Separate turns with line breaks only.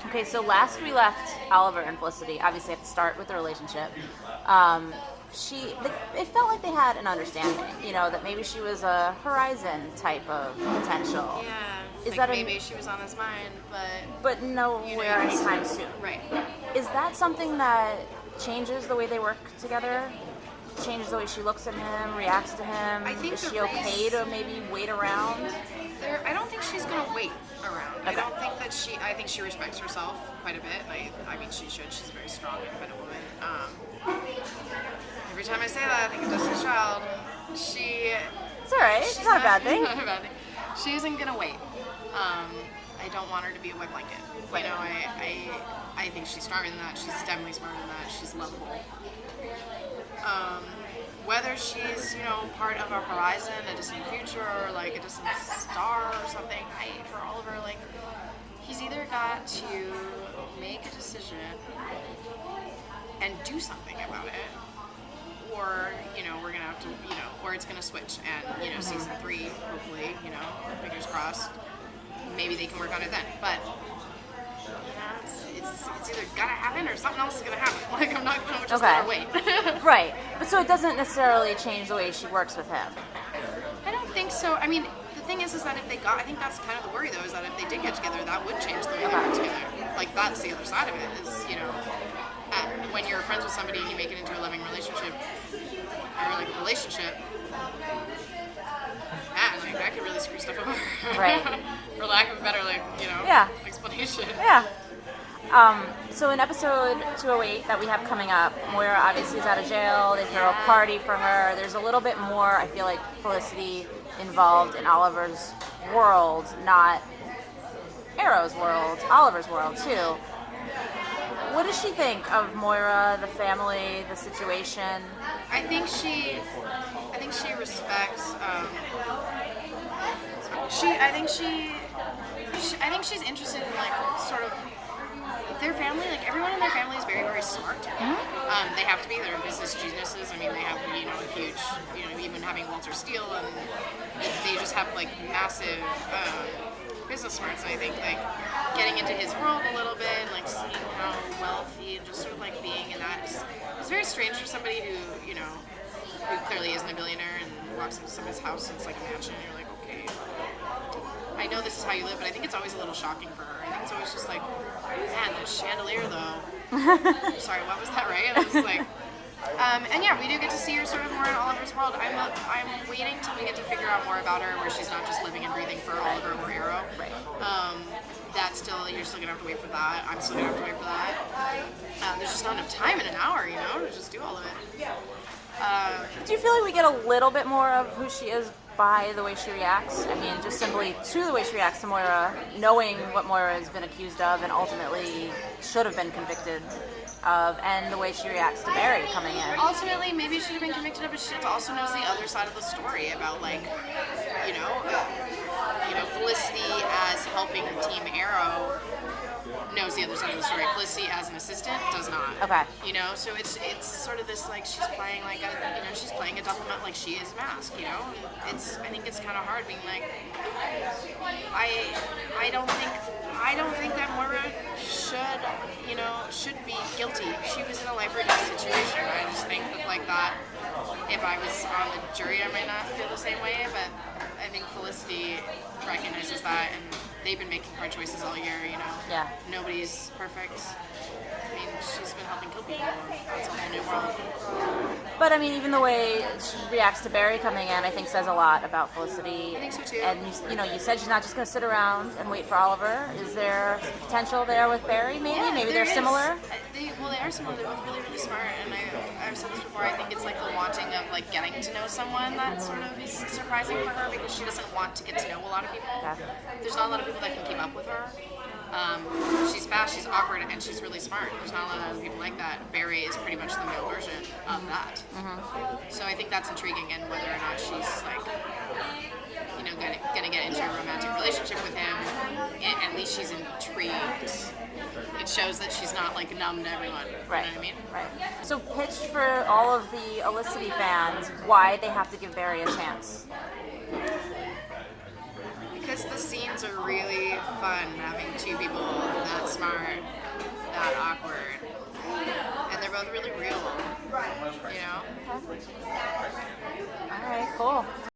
Okay, so last we left Oliver and Felicity, obviously I have to start with the relationship. It felt like they had an understanding, that maybe she was a Horizon type of potential.
Yeah,
Is
like
that
maybe she was on his mind,
but nowhere anytime soon.
Right.
Is that something that changes the way they work together? Changes the way she looks at him, reacts to him?
I think
Is
the
she okay to maybe wait around?
I don't think she's gonna wait around.
Okay.
I don't think that I think she respects herself quite a bit. I mean, she should. She's a very strong, independent woman. Every time I say that, I think of Destiny's Child.
It's alright. It's not a bad thing.
Not a bad thing. She isn't gonna wait. I don't want her to be a wet blanket.
Right.
You know, I think she's stronger than that. She's definitely smarter than that. She's lovable. Whether she's, part of a horizon, a distant future, or like a distant star or something, for Oliver, like, he's either got to make a decision and do something about it, or, we're gonna have to, or it's gonna switch, and, season 3, hopefully, fingers crossed, maybe they can work on it then, but it's either gotta happen or something else is gonna happen. Like, I'm not gonna just let her wait.
Right. But so it doesn't necessarily change the way she works with him.
I don't think so. I mean, the thing is that I think that's kind of the worry though, is that if they did get together, that would change the way they work together. Like, that's the other side of it, is, when you're friends with somebody and you make it into a loving relationship, or like a relationship, man, that could really screw stuff over.
Right.
For lack of a better, explanation.
Yeah. So in episode 208 that we have coming up, Moira obviously is out of jail. They throw a party for her. There's a little bit more, I feel like, Felicity involved in Oliver's world, not Arrow's world, Oliver's world too. What does she think of Moira, the family, the situation?
I think she respects. I think she's interested in, like, sort of their family. Like, everyone in their family is very, very smart. Mm-hmm. They have to be. They're business geniuses. I mean, they have, a huge, even having Walter Steele, and they just have, like, massive business smarts. And I think, like, getting into his world a little bit, and, like, seeing how wealthy and just sort of, like, being in that is very strange for somebody who, who clearly isn't a billionaire and walks into somebody's house and it's like a mansion, and you're like, okay, I know this is how you live, but I think it's always a little shocking for her. I think it's always just like, man, the chandelier though. Sorry, what was that, right? And it was like, and yeah, we do get to see her sort of more in Oliver's world. I'm waiting till we get to figure out more about her, where she's not just living and breathing for Oliver or Arrow. Right. You're still gonna have to wait for that. I'm still gonna have to wait for that. There's just not enough time in an hour, to just do all of it.
Do you feel like we get a little bit more of who she is by the way she reacts? I mean, just simply to the way she reacts to Moira, knowing what Moira has been accused of and ultimately should have been convicted of, and the way she reacts to Barry coming in.
Ultimately, maybe she should have been convicted of, but she also knows the other side of the story about, like, Felicity as helping Team Arrow knows the other side of the story. Felicity as an assistant does not.
Okay.
So it's sort of this, like, she's playing like she's playing a double, like she is Mask. I think it's kind of hard being like, I don't think that Moira should be guilty. She was in a life or death situation. I just think that, like, that, if I was on the jury, I might not feel the same way, but I think Felicity recognizes that, and they've been making hard choices all year,
Yeah.
Nobody's perfect. I mean, she's been helping kill people. That's a whole new world.
But I mean, even the way she reacts to Barry coming in, I think says a lot about Felicity.
I think so too.
And you said she's not just going to sit around and wait for Oliver. Is there some potential there with Barry? Maybe,
Yeah,
maybe they're similar.
They are similar. They're both really, really smart. And I've said this before. I think it's like the wanting of, like, getting to know someone that sort of is surprising for her, because she doesn't want to get to know a lot of people. Yeah. There's not a lot of people that can keep up with her. She's fast, she's awkward, and she's really smart. There's not a lot of other people like that. Barry is pretty much the male version of that. Mm-hmm. So I think that's intriguing, and whether or not she's, like, gonna get into a romantic relationship with him, at least she's intrigued. It shows that she's not, like, numb to everyone.
Right.
You know what I mean?
Right. So pitch for all of the Olicity fans why they have to give Barry a chance.
Because the scenes are really fun having two people that smart, that awkward, and they're both really real. You know?
All right, cool.